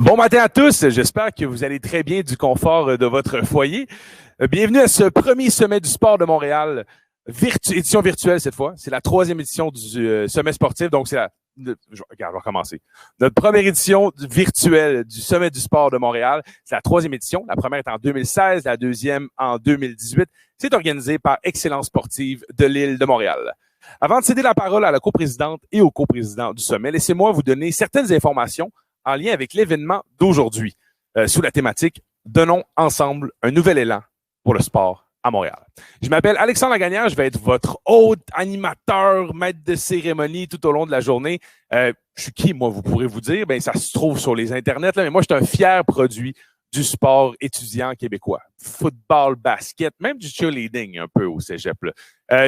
Bon matin à tous, j'espère que vous allez très bien du confort de votre foyer. Bienvenue à ce premier sommet du sport de Montréal, édition virtuelle cette fois. C'est la troisième édition du sommet sportif, donc regarde, on va recommencer. Notre première édition virtuelle du sommet du sport de Montréal, c'est la troisième édition. La première est en 2016, la deuxième en 2018. C'est organisé par Excellence sportive de l'île de Montréal. Avant de céder la parole à la coprésidente et au coprésident du sommet, laissez-moi vous donner certaines informations en lien avec l'événement d'aujourd'hui, sous la thématique « Donnons ensemble un nouvel élan pour le sport à Montréal ». Je m'appelle Alexandre Lagagnère, je vais être votre hôte, animateur, maître de cérémonie tout au long de la journée. Je suis qui, moi, vous pourrez vous dire? Ça se trouve sur les internets, là, mais moi, je suis un fier produit du sport étudiant québécois. Football, basket, même du cheerleading un peu au cégep.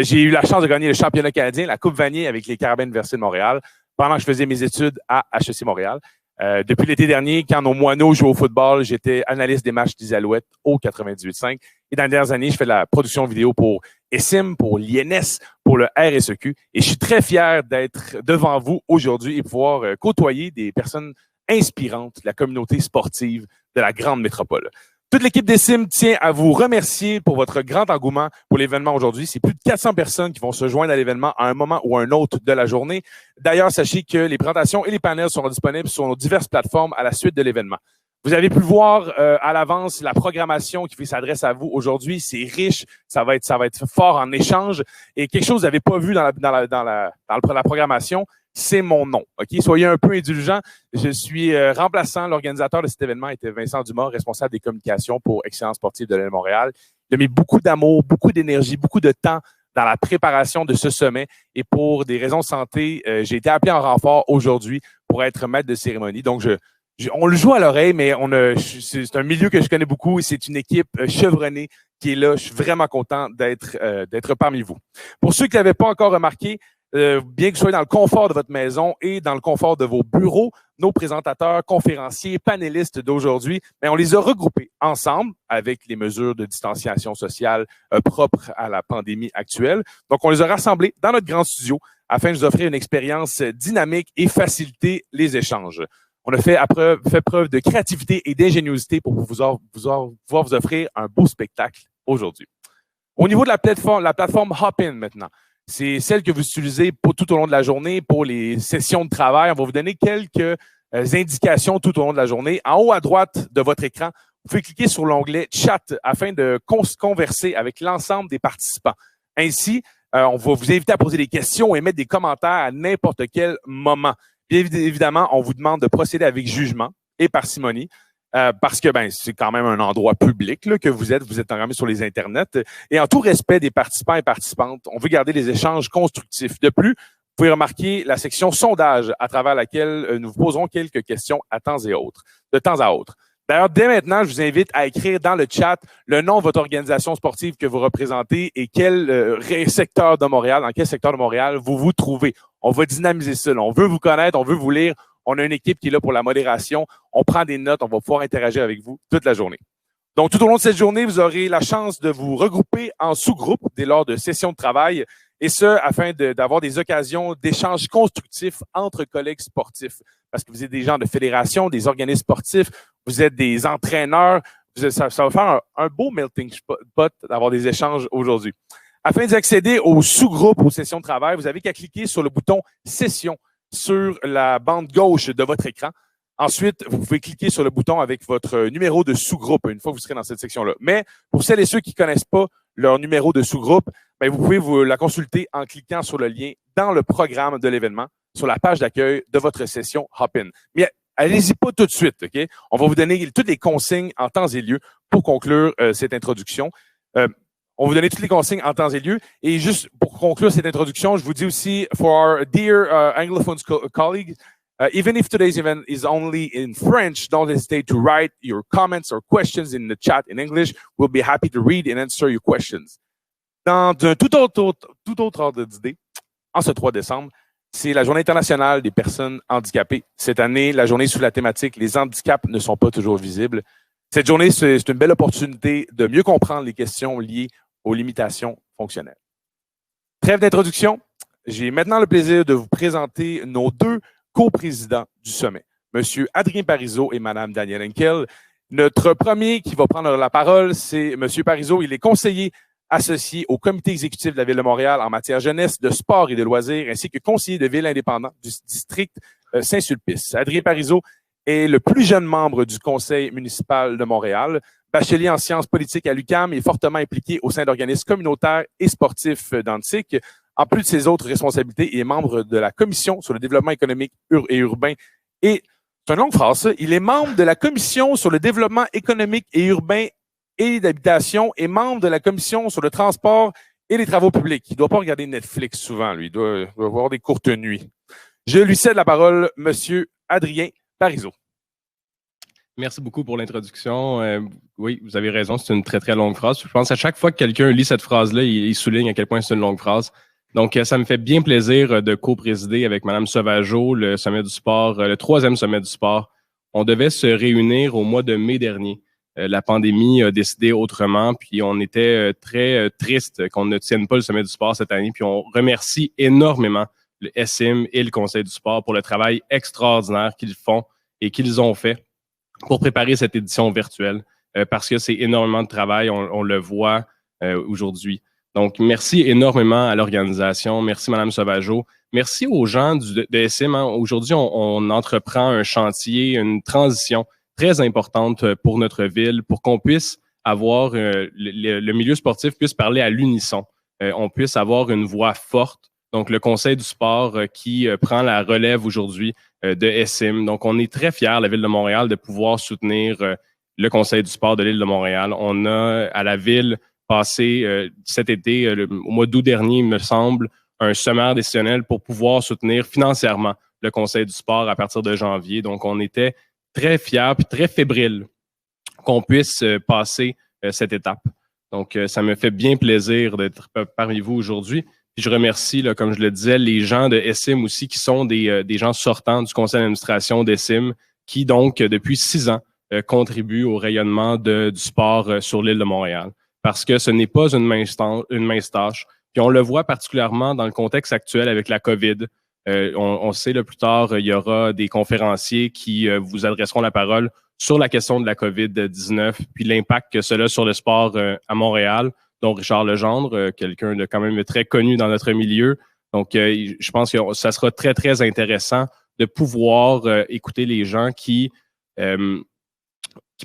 J'ai eu la chance de gagner le championnat canadien, la Coupe Vanier avec les Carabins Université de Montréal, pendant que je faisais mes études à HEC Montréal. Depuis l'été dernier, quand nos moineaux jouaient au football, j'étais analyste des matchs des Alouettes au 98.5. Et dans les dernières années, je fais de la production vidéo pour ESIM, pour l'INS, pour le RSEQ. Et je suis très fier d'être devant vous aujourd'hui et pouvoir côtoyer des personnes inspirantes de la communauté sportive de la grande métropole. Toute l'équipe d'ESIM tient à vous remercier pour votre grand engouement pour l'événement aujourd'hui. C'est plus de 400 personnes qui vont se joindre à l'événement à un moment ou à un autre de la journée. D'ailleurs, sachez que les présentations et les panels seront disponibles sur nos diverses plateformes à la suite de l'événement. Vous avez pu le voir à l'avance, la programmation qui s'adresse à vous aujourd'hui, c'est riche, ça va être fort en échange. Et quelque chose que vous n'avez pas vu dans la programmation, c'est mon nom. Ok, soyez un peu indulgents. Je suis remplaçant. L'organisateur de cet événement était Vincent Dumas, responsable des communications pour Excellence sportive de l'île de Montréal. Il a mis beaucoup d'amour, beaucoup d'énergie, beaucoup de temps dans la préparation de ce sommet. Et pour des raisons de santé, j'ai été appelé en renfort aujourd'hui pour être maître de cérémonie. Donc, on le joue à l'oreille, mais c'est un milieu que je connais beaucoup et c'est une équipe chevronnée qui est là. Je suis vraiment content d'être parmi vous. Pour ceux qui n'avaient pas encore remarqué, bien que vous soyez dans le confort de votre maison et dans le confort de vos bureaux, nos présentateurs, conférenciers, panélistes d'aujourd'hui, on les a regroupés ensemble avec les mesures de distanciation sociale propres à la pandémie actuelle. Donc, on les a rassemblés dans notre grand studio afin de vous offrir une expérience dynamique et faciliter les échanges. On a fait preuve de créativité et d'ingéniosité pour pouvoir vous offrir un beau spectacle aujourd'hui. Au niveau de la plateforme Hopin maintenant, c'est celle que vous utilisez tout au long de la journée pour les sessions de travail. On va vous donner quelques indications tout au long de la journée. En haut à droite de votre écran, vous pouvez cliquer sur l'onglet Chat afin de converser avec l'ensemble des participants. Ainsi, on va vous inviter à poser des questions et mettre des commentaires à n'importe quel moment. Bien évidemment, on vous demande de procéder avec jugement et parcimonie. Parce que c'est quand même un endroit public là, que vous êtes quand même sur les internets. Et en tout respect des participants et participantes, on veut garder les échanges constructifs. De plus, vous pouvez remarquer la section sondage à travers laquelle nous vous poserons quelques questions de temps à autre. D'ailleurs, dès maintenant, je vous invite à écrire dans le chat le nom de votre organisation sportive que vous représentez et dans quel secteur de Montréal vous vous trouvez. On va dynamiser ça. Là. On veut vous connaître, on veut vous lire. On a une équipe qui est là pour la modération. On prend des notes, on va pouvoir interagir avec vous toute la journée. Donc, tout au long de cette journée, vous aurez la chance de vous regrouper en sous-groupes dès lors de sessions de travail, et ce, afin d'avoir des occasions d'échanges constructifs entre collègues sportifs. Parce que vous êtes des gens de fédération, des organismes sportifs, vous êtes des entraîneurs. Ça va faire un beau melting pot d'avoir des échanges aujourd'hui. Afin d'accéder aux sous-groupes, aux sessions de travail, vous avez qu'à cliquer sur le bouton « Session » sur la bande gauche de votre écran. Ensuite, vous pouvez cliquer sur le bouton avec votre numéro de sous-groupe une fois que vous serez dans cette section-là. Mais pour celles et ceux qui ne connaissent pas leur numéro de sous-groupe, vous pouvez la consulter en cliquant sur le lien dans le programme de l'événement, sur la page d'accueil de votre session Hopin. Mais allez-y pas tout de suite, OK? On va vous donner toutes les consignes en temps et lieu pour conclure cette introduction. On va vous donner toutes les consignes en temps et lieu. Et juste pour conclure cette introduction, je vous dis aussi, for our dear Anglophone colleagues, even if today's event is only in French, don't hesitate to write your comments or questions in the chat in English. We'll be happy to read and answer your questions. Dans un tout autre ordre d'idée, en ce 3 décembre, c'est la Journée internationale des personnes handicapées. Cette année, la journée sous la thématique « Les handicaps ne sont pas toujours visibles ». Cette journée, c'est une belle opportunité de mieux comprendre les questions liées aux limitations fonctionnelles. Trêve d'introduction, j'ai maintenant le plaisir de vous présenter nos 2 coprésidents du sommet. M. Adrien Parizeau et Mme Danielle Henkel. Notre premier qui va prendre la parole, c'est M. Parizeau. Il est conseiller associé au comité exécutif de la Ville de Montréal en matière jeunesse, de sport et de loisirs, ainsi que conseiller de ville indépendant du district Saint-Sulpice. Adrien Parizeau est le plus jeune membre du conseil municipal de Montréal. Bachelier en sciences politiques à l'UQAM et fortement impliqué au sein d'organismes communautaires et sportifs d'Antique. En plus de ses autres responsabilités, il est membre de la Commission sur le développement économique et urbain et, c'est une longue phrase, ça, il est membre de la Commission sur le développement économique et urbain et d'habitation et membre de la Commission sur le transport et les travaux publics. Il ne doit pas regarder Netflix souvent, lui. Il doit avoir des courtes nuits. Je lui cède la parole, M. Adrien Parizeau. Merci beaucoup pour l'introduction. Oui, vous avez raison, c'est une très, très longue phrase. Je pense à chaque fois que quelqu'un lit cette phrase-là, il souligne à quel point c'est une longue phrase. Donc, ça me fait bien plaisir de co-présider avec Mme Sauvageau le sommet du sport, le 3e sommet du sport. On devait se réunir au mois de mai dernier. La pandémie a décidé autrement, puis on était très triste qu'on ne tienne pas le sommet du sport cette année. Puis on remercie énormément le SM et le Conseil du sport pour le travail extraordinaire qu'ils font et qu'ils ont fait pour préparer cette édition virtuelle, parce que c'est énormément de travail, on le voit aujourd'hui. Donc, merci énormément à l'organisation. Merci, Mme Sauvageau. Merci aux gens de SM. Aujourd'hui, on entreprend un chantier, une transition très importante pour notre ville, pour qu'on puisse avoir, le milieu sportif puisse parler à l'unisson. On puisse avoir une voix forte. Donc, le Conseil du sport qui prend la relève aujourd'hui de SM. Donc, on est très fiers, la Ville de Montréal, de pouvoir soutenir le Conseil du sport de l'île de Montréal. On a, à la Ville, passé cet été, au mois d'août dernier, il me semble, un sommaire décisionnel pour pouvoir soutenir financièrement le Conseil du sport à partir de janvier. Donc, on était très fiers et très fébriles qu'on puisse passer cette étape. Donc, ça me fait bien plaisir d'être parmi vous aujourd'hui. Puis je remercie, là, comme je le disais, les gens de SM aussi qui sont des gens sortants du conseil d'administration d'SM qui, donc, depuis 6 ans, contribuent au rayonnement du sport sur l'île de Montréal. Parce que ce n'est pas une mince tâche. Puis on le voit particulièrement dans le contexte actuel avec la COVID. On sait, là, plus tard, il y aura des conférenciers qui vous adresseront la parole sur la question de la COVID-19, puis l'impact que cela a sur le sport à Montréal, dont Richard Legendre, quelqu'un de quand même très connu dans notre milieu. Donc, je pense que ça sera très, très intéressant de pouvoir écouter les gens qui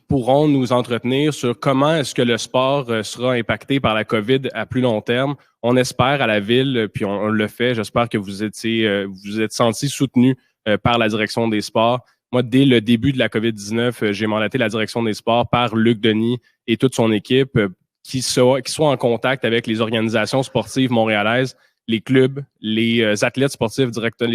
pourront nous entretenir sur comment est-ce que le sport sera impacté par la COVID à plus long terme. On espère à la Ville, puis on le fait, j'espère que vous êtes sentis soutenus par la direction des sports. Moi, dès le début de la COVID-19, j'ai mandaté la direction des sports par Luc Denis et toute son équipe qui soient en contact avec les organisations sportives montréalaises, les clubs, les athlètes sportifs directement,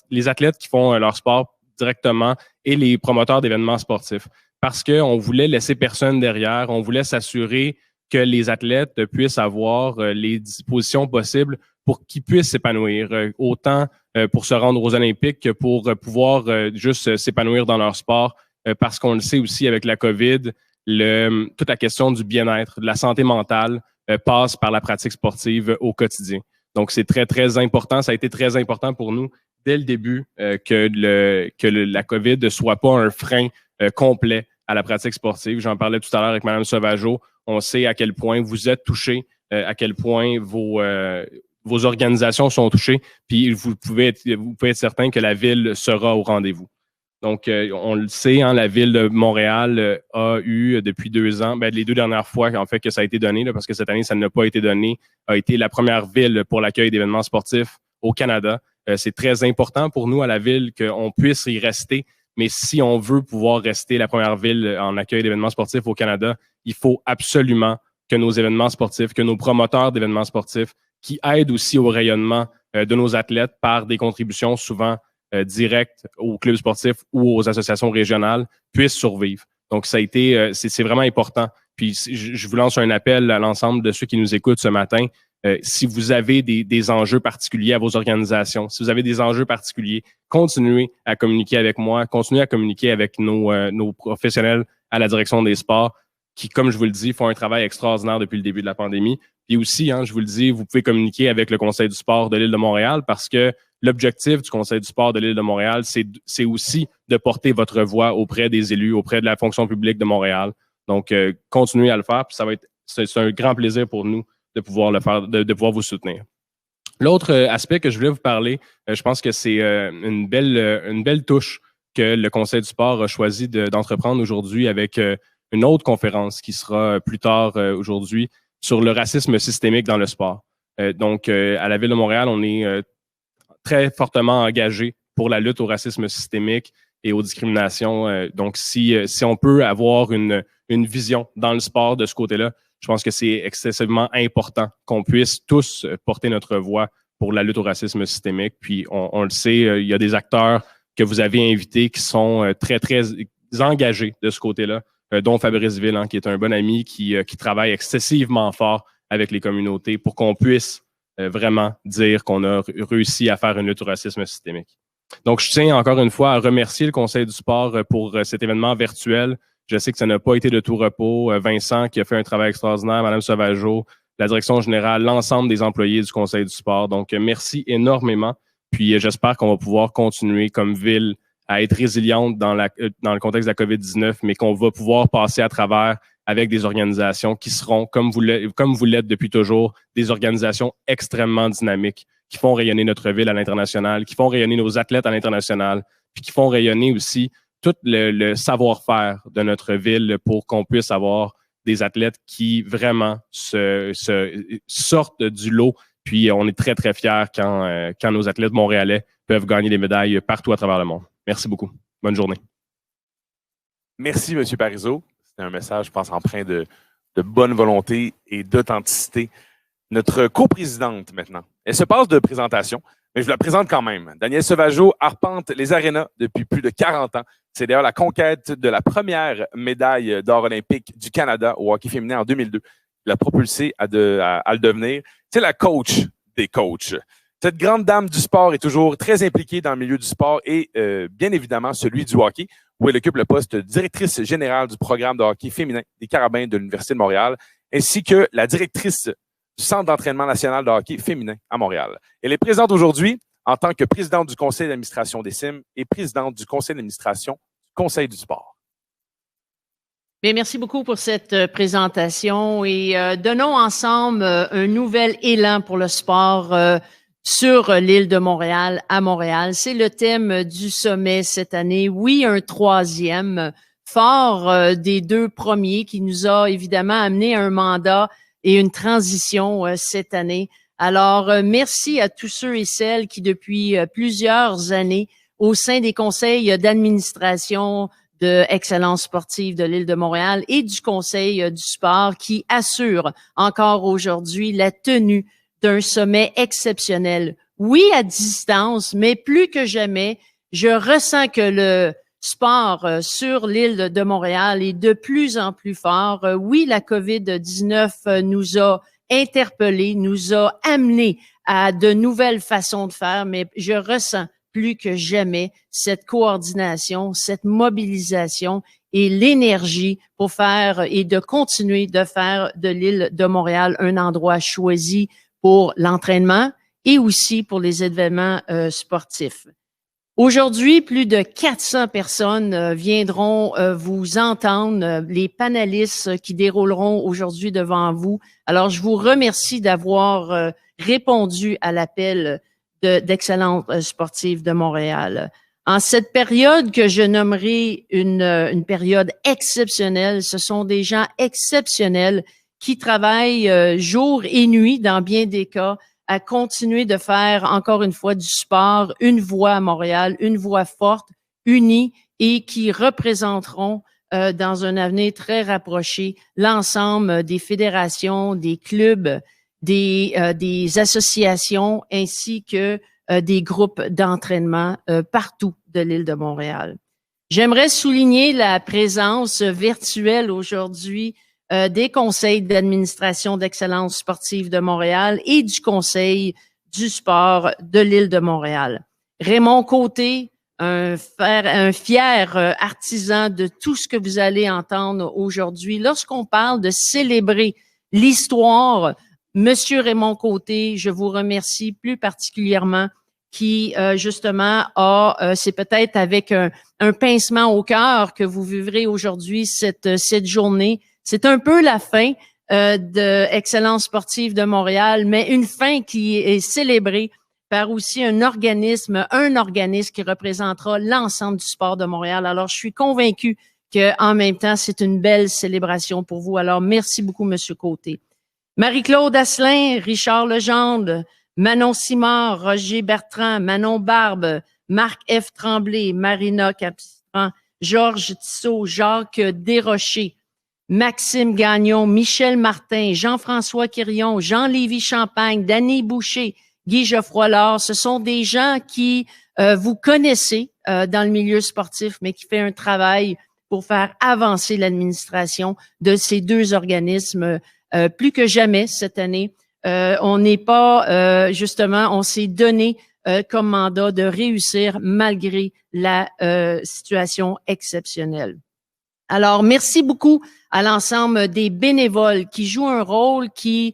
les athlètes qui font leur sport directement et les promoteurs d'événements sportifs. Parce qu'on voulait laisser personne derrière, on voulait s'assurer que les athlètes puissent avoir les dispositions possibles pour qu'ils puissent s'épanouir, autant pour se rendre aux Olympiques que pour pouvoir juste s'épanouir dans leur sport, parce qu'on le sait aussi avec la COVID, toute la question du bien-être, de la santé mentale passe par la pratique sportive au quotidien. Donc, c'est très, très important. Ça a été très important pour nous dès le début que la COVID ne soit pas un frein complet à la pratique sportive. J'en parlais tout à l'heure avec Mme Sauvageau. On sait à quel point vous êtes touchés, à quel point vos organisations sont touchées, puis vous pouvez être certain que la Ville sera au rendez-vous. Donc, on le sait, hein, la Ville de Montréal a eu depuis 2 ans, les 2 dernières fois en fait que ça a été donné, là, parce que cette année, ça n'a pas été donné, a été la première ville pour l'accueil d'événements sportifs au Canada. C'est très important pour nous à la Ville qu'on puisse y rester, mais si on veut pouvoir rester la première ville en accueil d'événements sportifs au Canada, il faut absolument que nos événements sportifs, que nos promoteurs d'événements sportifs, qui aident aussi au rayonnement de nos athlètes par des contributions souvent directes aux clubs sportifs ou aux associations régionales, puissent survivre. Donc, ça a été, c'est vraiment important. Puis, je vous lance un appel à l'ensemble de ceux qui nous écoutent ce matin. Si vous avez des enjeux particuliers à vos organisations, si vous avez des enjeux particuliers, continuez à communiquer avec moi, continuez à communiquer avec nos professionnels à la direction des sports qui, comme je vous le dis, font un travail extraordinaire depuis le début de la pandémie. Puis aussi, hein, je vous le dis, vous pouvez communiquer avec le Conseil du sport de l'île de Montréal parce que l'objectif du Conseil du sport de l'Île de Montréal, c'est aussi de porter votre voix auprès des élus, auprès de la fonction publique de Montréal. Donc, continuez à le faire, puis c'est un grand plaisir pour nous de pouvoir le faire, de pouvoir vous soutenir. L'autre aspect que je voulais vous parler, je pense que c'est une belle touche que le Conseil du sport a choisi d'entreprendre aujourd'hui avec une autre conférence qui sera plus tard aujourd'hui sur le racisme systémique dans le sport. Donc, à la Ville de Montréal, on est très fortement engagé pour la lutte au racisme systémique et aux discriminations. Donc, si on peut avoir une vision dans le sport de ce côté-là, je pense que c'est excessivement important qu'on puisse tous porter notre voix pour la lutte au racisme systémique. Puis, on le sait, il y a des acteurs que vous avez invités qui sont très, très engagés de ce côté-là, dont Fabrice Ville, qui est un bon ami qui travaille excessivement fort avec les communautés pour qu'on puisse vraiment dire qu'on a réussi à faire une lutte au racisme systémique. Donc, je tiens encore une fois à remercier le Conseil du sport pour cet événement virtuel. Je sais que ça n'a pas été de tout repos. Vincent qui a fait un travail extraordinaire, Mme Sauvageau, la direction générale, l'ensemble des employés du Conseil du sport. Donc, merci énormément. Puis, j'espère qu'on va pouvoir continuer comme ville à être résiliente dans le contexte de la COVID-19, mais qu'on va pouvoir passer à travers avec des organisations qui seront, comme vous l'êtes depuis toujours, des organisations extrêmement dynamiques, qui font rayonner notre ville à l'international, qui font rayonner nos athlètes à l'international, puis qui font rayonner aussi tout le savoir-faire de notre ville pour qu'on puisse avoir des athlètes qui vraiment sortent du lot. Puis on est très, très fiers quand nos athlètes montréalais peuvent gagner des médailles partout à travers le monde. Merci beaucoup. Bonne journée. Merci, M. Parizeau. C'était un message, je pense, empreint de bonne volonté et d'authenticité. Notre coprésidente, maintenant. Elle se passe de présentation, mais je vous la présente quand même. Danielle Sauvageau arpente les arénas depuis plus de 40 ans. C'est d'ailleurs la conquête de la première médaille d'or olympique du Canada au hockey féminin en 2002. Il l'a propulsée à le devenir. C'est la coach des coachs. Cette grande dame du sport est toujours très impliquée dans le milieu du sport et bien évidemment celui du hockey, où elle occupe le poste de directrice générale du programme de hockey féminin des Carabins de l'Université de Montréal, ainsi que la directrice du Centre d'entraînement national de hockey féminin à Montréal. Elle est présente aujourd'hui en tant que présidente du conseil d'administration des CIM et présidente du conseil d'administration du Conseil du sport. Bien, merci beaucoup pour cette présentation et donnons ensemble un nouvel élan pour le sport sur l'île de Montréal, à Montréal. C'est le thème du sommet cette année. Oui, un troisième, fort des deux premiers qui nous a évidemment amené un mandat et une transition cette année. Alors, merci à tous ceux et celles qui, depuis plusieurs années, au sein des conseils d'administration de Excellence sportive de l'île de Montréal et du Conseil du sport, qui assurent encore aujourd'hui la tenue d'un sommet exceptionnel. Oui, à distance, mais plus que jamais, je ressens que le sport sur l'île de Montréal est de plus en plus fort. Oui, la COVID-19 nous a interpellés, nous a amenés à de nouvelles façons de faire, mais je ressens plus que jamais cette coordination, cette mobilisation et l'énergie pour faire et de continuer de faire de l'île de Montréal un endroit choisi pour l'entraînement et aussi pour les événements sportifs. Aujourd'hui, plus de 400 personnes viendront vous entendre, les panélistes qui dérouleront aujourd'hui devant vous. Alors, je vous remercie d'avoir répondu à l'appel d'Excellence sportive de Montréal. En cette période que je nommerai une période exceptionnelle, ce sont des gens exceptionnels qui travaillent jour et nuit dans bien des cas à continuer de faire, encore une fois, du sport, une voix à Montréal, une voix forte, unie et qui représenteront dans un avenir très rapproché l'ensemble des fédérations, des clubs, des associations ainsi que des groupes d'entraînement partout de l'île de Montréal. J'aimerais souligner la présence virtuelle aujourd'hui des conseils d'administration d'Excellence sportive de Montréal et du Conseil du sport de l'île de Montréal. Raymond Côté, un fier artisan de tout ce que vous allez entendre aujourd'hui. Lorsqu'on parle de célébrer l'histoire, Monsieur Raymond Côté, je vous remercie plus particulièrement qui justement c'est peut-être avec un pincement au cœur que vous vivrez aujourd'hui cette journée. C'est un peu la fin de Excellence sportive de Montréal, mais une fin qui est célébrée par aussi un organisme qui représentera l'ensemble du sport de Montréal. Alors, je suis convaincue qu'en même temps, c'est une belle célébration pour vous. Alors, merci beaucoup, Monsieur Côté. Marie-Claude Asselin, Richard Legendre, Manon Simard, Roger Bertrand, Manon Barbe, Marc F. Tremblay, Marina Capitran, Georges Tissot, Jacques Desrochers, Maxime Gagnon, Michel Martin, Jean-François Quirion, Jean-Lévis Champagne, Danny Boucher, Guy Geoffroy-Laure. Ce sont des gens qui vous connaissez dans le milieu sportif, mais qui fait un travail pour faire avancer l'administration de ces deux organismes plus que jamais cette année. On n'est pas, justement, on s'est donné comme mandat de réussir malgré la situation exceptionnelle. Alors, merci beaucoup à l'ensemble des bénévoles qui jouent un rôle qui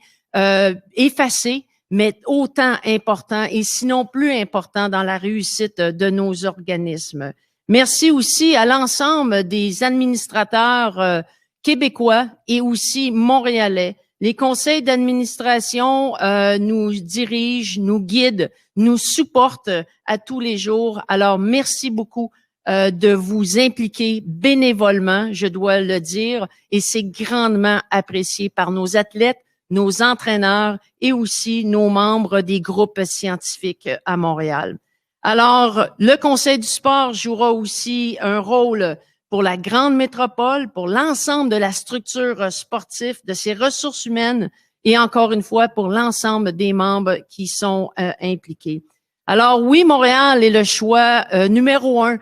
effacé, mais autant important et sinon plus important dans la réussite de nos organismes. Merci aussi à l'ensemble des administrateurs québécois et aussi montréalais. Les conseils d'administration nous dirigent, nous guident, nous supportent à tous les jours. Alors, merci beaucoup de vous impliquer bénévolement, je dois le dire, et c'est grandement apprécié par nos athlètes, nos entraîneurs et aussi nos membres des groupes scientifiques à Montréal. Alors, le Conseil du sport jouera aussi un rôle pour la grande métropole, pour l'ensemble de la structure sportive, de ses ressources humaines et encore une fois pour l'ensemble des membres qui sont impliqués. Alors oui, Montréal est le choix numéro 1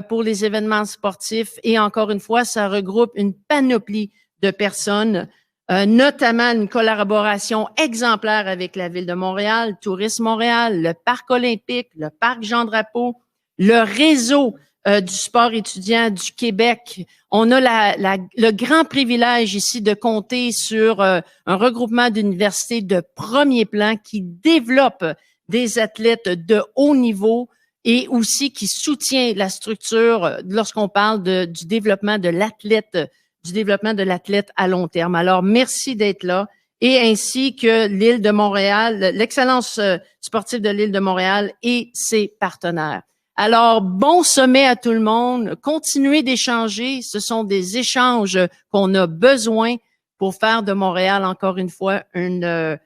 pour les événements sportifs et encore une fois, ça regroupe une panoplie de personnes, notamment une collaboration exemplaire avec la Ville de Montréal, Tourisme Montréal, le Parc olympique, le Parc Jean-Drapeau, le réseau du sport étudiant du Québec. On a le grand privilège ici de compter sur un regroupement d'universités de premier plan qui développe des athlètes de haut niveau et aussi qui soutient la structure lorsqu'on parle du développement de l'athlète à long terme. Alors, merci d'être là et ainsi que l'Île de Montréal, l'Excellence sportive de l'Île de Montréal et ses partenaires. Alors, bon sommet à tout le monde. Continuez d'échanger. Ce sont des échanges qu'on a besoin pour faire de Montréal, encore une fois, une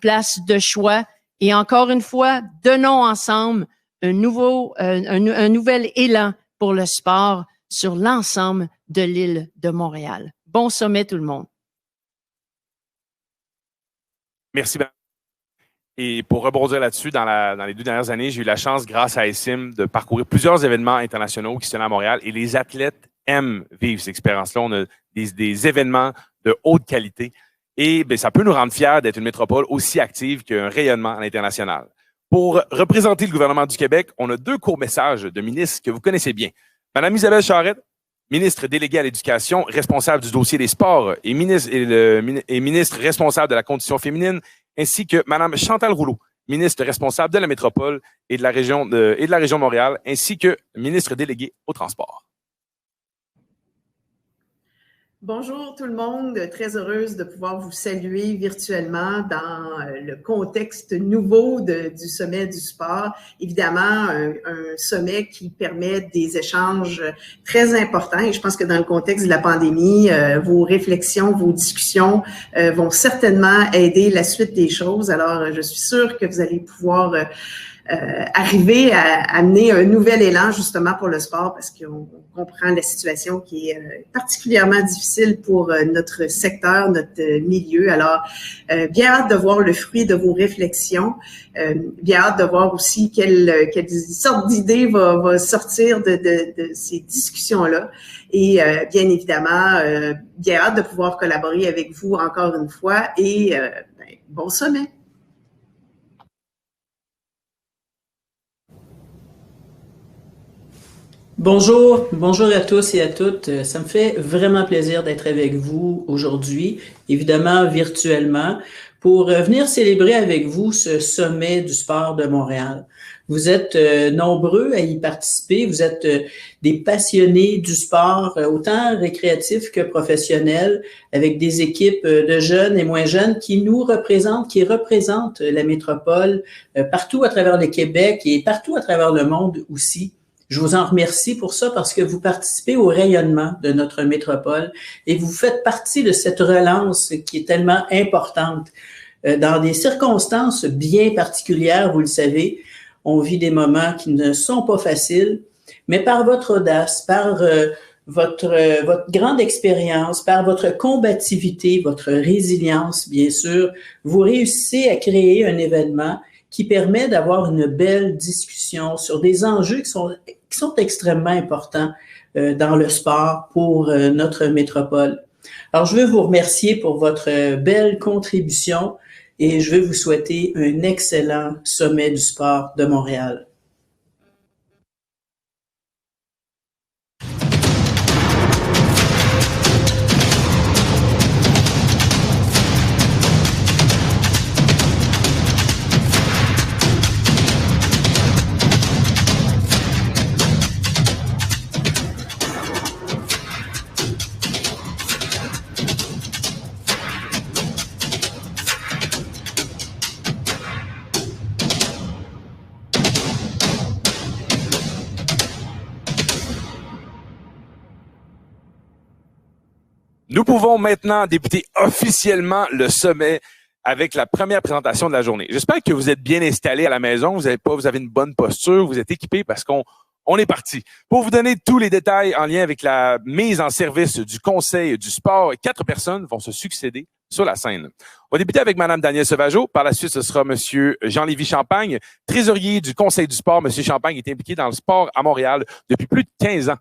place de choix. Et encore une fois, donnons ensemble un nouvel élan pour le sport sur l'ensemble de l'Île de Montréal. Bon sommet tout le monde. Merci, Ben. Et pour rebondir là-dessus, dans les 2 dernières années, j'ai eu la chance, grâce à ESIM, de parcourir plusieurs événements internationaux qui se tenaient à Montréal. Et les athlètes aiment vivre cette expérience-là. On a des événements de haute qualité. Et bien, ça peut nous rendre fiers d'être une métropole aussi active qu'un rayonnement à l'international. Pour représenter le gouvernement du Québec, on a 2 courts messages de ministres que vous connaissez bien. Madame Isabelle Charette, ministre déléguée à l'Éducation, responsable du dossier des sports et ministre responsable de la condition féminine, ainsi que Mme Chantal Rouleau, ministre responsable de la métropole et de la région de Montréal, ainsi que ministre déléguée au transport. Bonjour tout le monde, très heureuse de pouvoir vous saluer virtuellement dans le contexte nouveau du sommet du sport. Évidemment, un sommet qui permet des échanges très importants et je pense que dans le contexte de la pandémie, vos réflexions, vos discussions vont certainement aider la suite des choses. Alors, je suis sûre que vous allez pouvoir arriver à amener un nouvel élan justement pour le sport parce qu'on comprend la situation qui est particulièrement difficile pour notre secteur, notre milieu. Alors, bien hâte de voir le fruit de vos réflexions, bien hâte de voir aussi quelle sorte d'idée va sortir de ces discussions-là et bien évidemment, bien hâte de pouvoir collaborer avec vous encore une fois et bon sommet! Bonjour à tous et à toutes. Ça me fait vraiment plaisir d'être avec vous aujourd'hui, évidemment virtuellement, pour venir célébrer avec vous ce sommet du sport de Montréal. Vous êtes nombreux à y participer, vous êtes des passionnés du sport, autant récréatif que professionnel, avec des équipes de jeunes et moins jeunes qui nous représentent, qui représentent la métropole partout à travers le Québec et partout à travers le monde aussi. Je vous en remercie pour ça parce que vous participez au rayonnement de notre métropole et vous faites partie de cette relance qui est tellement importante. Dans des circonstances bien particulières, vous le savez, on vit des moments qui ne sont pas faciles, mais par votre audace, par votre grande expérience, par votre combativité, votre résilience, bien sûr, vous réussissez à créer un événement qui permet d'avoir une belle discussion sur des enjeux qui sont extrêmement importants dans le sport pour notre métropole. Alors, je veux vous remercier pour votre belle contribution et je veux vous souhaiter un excellent sommet du sport de Montréal. Nous pouvons maintenant débuter officiellement le sommet avec la première présentation de la journée. J'espère que vous êtes bien installés à la maison, vous avez une bonne posture, vous êtes équipés parce qu'on est parti. Pour vous donner tous les détails en lien avec la mise en service du Conseil du sport, 4 personnes vont se succéder sur la scène. On va débuter avec Mme Danielle Sauvageau. Par la suite, ce sera M. Jean-Lévis Champagne, trésorier du Conseil du sport. M. Champagne est impliqué dans le sport à Montréal depuis plus de 15 ans.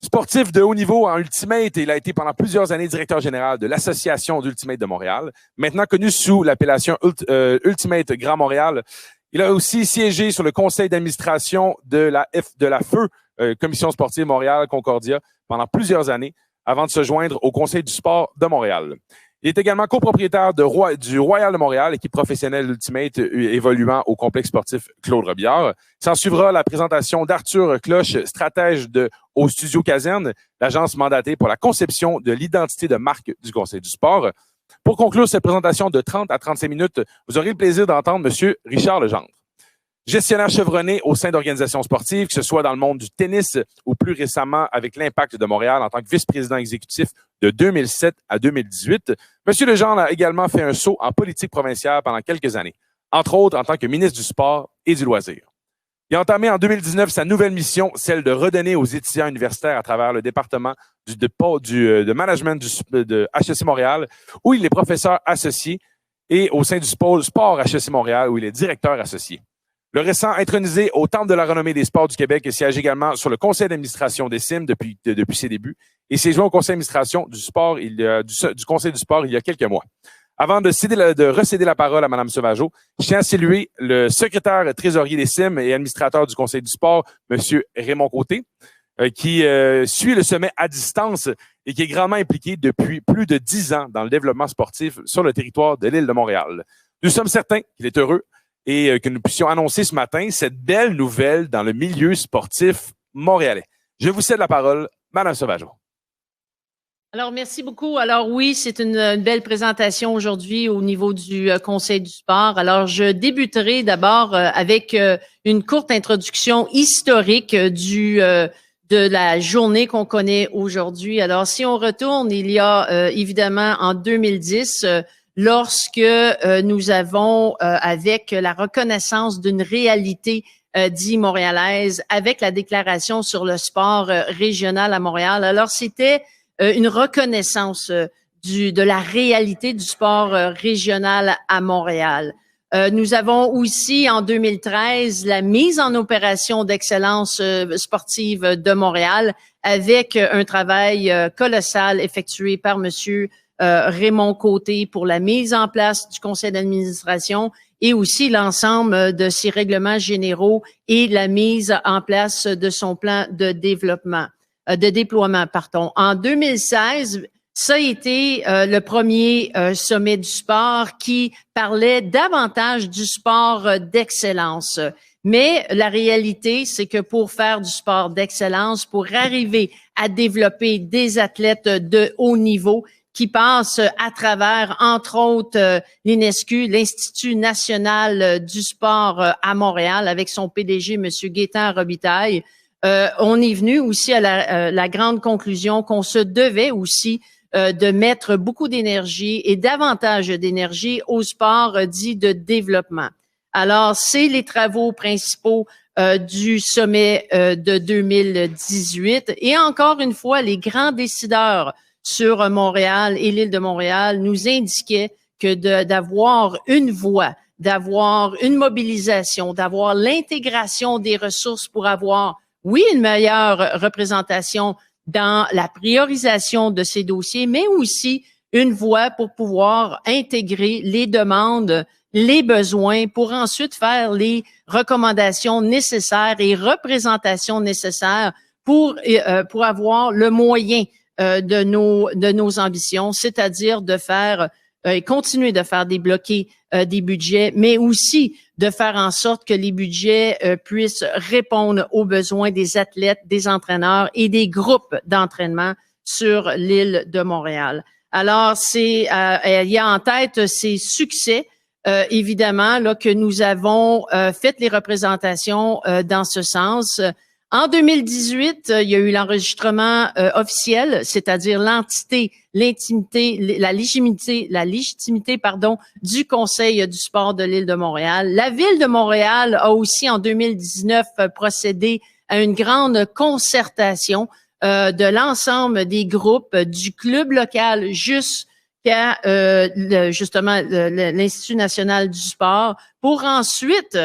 Sportif de haut niveau en Ultimate, il a été pendant plusieurs années directeur général de l'Association d'Ultimate de Montréal, maintenant connu sous l'appellation Ultimate Grand Montréal. Il a aussi siégé sur le conseil d'administration de la FEU, Commission sportive Montréal-Concordia, pendant plusieurs années, avant de se joindre au Conseil du sport de Montréal. Il est également copropriétaire du Royal de Montréal, équipe professionnelle Ultimate évoluant au complexe sportif Claude Robillard. S'en suivra la présentation d'Arthur Cloche, stratège au Studio Caserne, l'agence mandatée pour la conception de l'identité de marque du Conseil du sport. Pour conclure cette présentation de 30 à 35 minutes, vous aurez le plaisir d'entendre M. Richard Legendre. Gestionnaire chevronné au sein d'organisations sportives, que ce soit dans le monde du tennis ou plus récemment avec l'Impact de Montréal en tant que vice-président exécutif de 2007 à 2018. M. Legendre a également fait un saut en politique provinciale pendant quelques années, entre autres en tant que ministre du Sport et du Loisir. Il a entamé en 2019 sa nouvelle mission, celle de redonner aux étudiants universitaires à travers le département de management de HEC Montréal, où il est professeur associé, et au sein du pôle sport HEC Montréal, où il est directeur associé. Le récent intronisé au Temple de la renommée des sports du Québec siège également sur le conseil d'administration des CIM depuis ses débuts et s'est joint au conseil d'administration du sport du conseil du sport il y a quelques mois. Avant de recéder la parole à Mme Sauvageau, je tiens à saluer le secrétaire trésorier des CIM et administrateur du conseil du sport, M. Raymond Côté, qui suit le sommet à distance et qui est grandement impliqué depuis plus de 10 ans dans le développement sportif sur le territoire de l'île de Montréal. Nous sommes certains qu'il est heureux et que nous puissions annoncer ce matin cette belle nouvelle dans le milieu sportif montréalais. Je vous cède la parole, Mme Sauvageau. Alors, merci beaucoup. Alors oui, c'est une belle présentation aujourd'hui au niveau du Conseil du sport. Alors, je débuterai d'abord avec une courte introduction historique de la journée qu'on connaît aujourd'hui. Alors, si on retourne, il y a évidemment en 2010, lorsque nous avons, avec la reconnaissance d'une réalité dite montréalaise, avec la déclaration sur le sport régional à Montréal. Alors, c'était une reconnaissance de la réalité du sport régional à Montréal. Nous avons aussi, en 2013, la mise en opération d'excellence sportive de Montréal avec un travail colossal effectué par Monsieur Raymond Côté pour la mise en place du conseil d'administration et aussi l'ensemble de ses règlements généraux et la mise en place de son plan de déploiement. En 2016, Ça a été le premier sommet du sport qui parlait davantage du sport d'excellence. Mais la réalité, c'est que pour faire du sport d'excellence, pour arriver à développer des athlètes de haut niveau qui passent à travers, entre autres, l'INESCU, l'Institut national du sport à Montréal, avec son PDG, M. Gaétan Robitaille, on est venu aussi à la grande conclusion qu'on se devait aussi de mettre beaucoup d'énergie et davantage d'énergie au sport dit de développement. Alors, c'est les travaux principaux du sommet de 2018. Et encore une fois, les grands décideurs sur Montréal et l'île de Montréal nous indiquaient que d'avoir une voix, d'avoir une mobilisation, d'avoir l'intégration des ressources pour avoir, oui, une meilleure représentation dans la priorisation de ces dossiers, mais aussi une voie pour pouvoir intégrer les demandes, les besoins, pour ensuite faire les recommandations nécessaires et représentations nécessaires pour avoir le moyen de nos ambitions, c'est-à-dire de faire continuer de faire débloquer des budgets, mais aussi de faire en sorte que les budgets puissent répondre aux besoins des athlètes, des entraîneurs et des groupes d'entraînement sur l'île de Montréal. Alors, il y a en tête ces succès, évidemment, là, que nous avons fait les représentations dans ce sens. En 2018, il y a eu l'enregistrement officiel, c'est-à-dire l'intimité, la légitimité, du Conseil du sport de l'île de Montréal. La Ville de Montréal a aussi, en 2019, procédé à une grande concertation de l'ensemble des groupes du club local jusqu'à justement l'Institut national du sport pour ensuite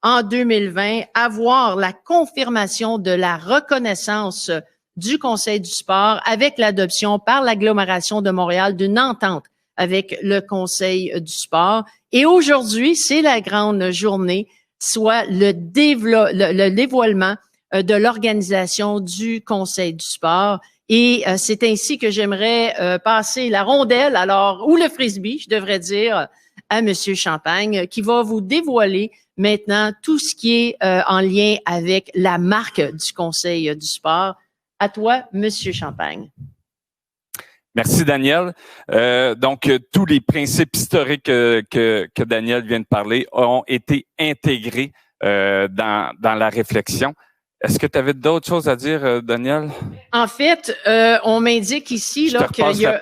en 2020, avoir la confirmation de la reconnaissance du Conseil du sport avec l'adoption par l'agglomération de Montréal d'une entente avec le Conseil du sport. Et aujourd'hui, c'est la grande journée, soit le dévoilement de l'organisation du Conseil du sport. Et c'est ainsi que j'aimerais passer la rondelle, ou le frisbee, je devrais dire, à M. Champagne, qui va vous dévoiler maintenant tout ce qui est en lien avec la marque du Conseil du sport. À toi, M. Champagne. Merci, Daniel. Donc, tous les principes historiques que Daniel vient de parler ont été intégrés dans la réflexion. Est-ce que tu avais d'autres choses à dire, Daniel? En fait, on m'indique ici là qu'il y a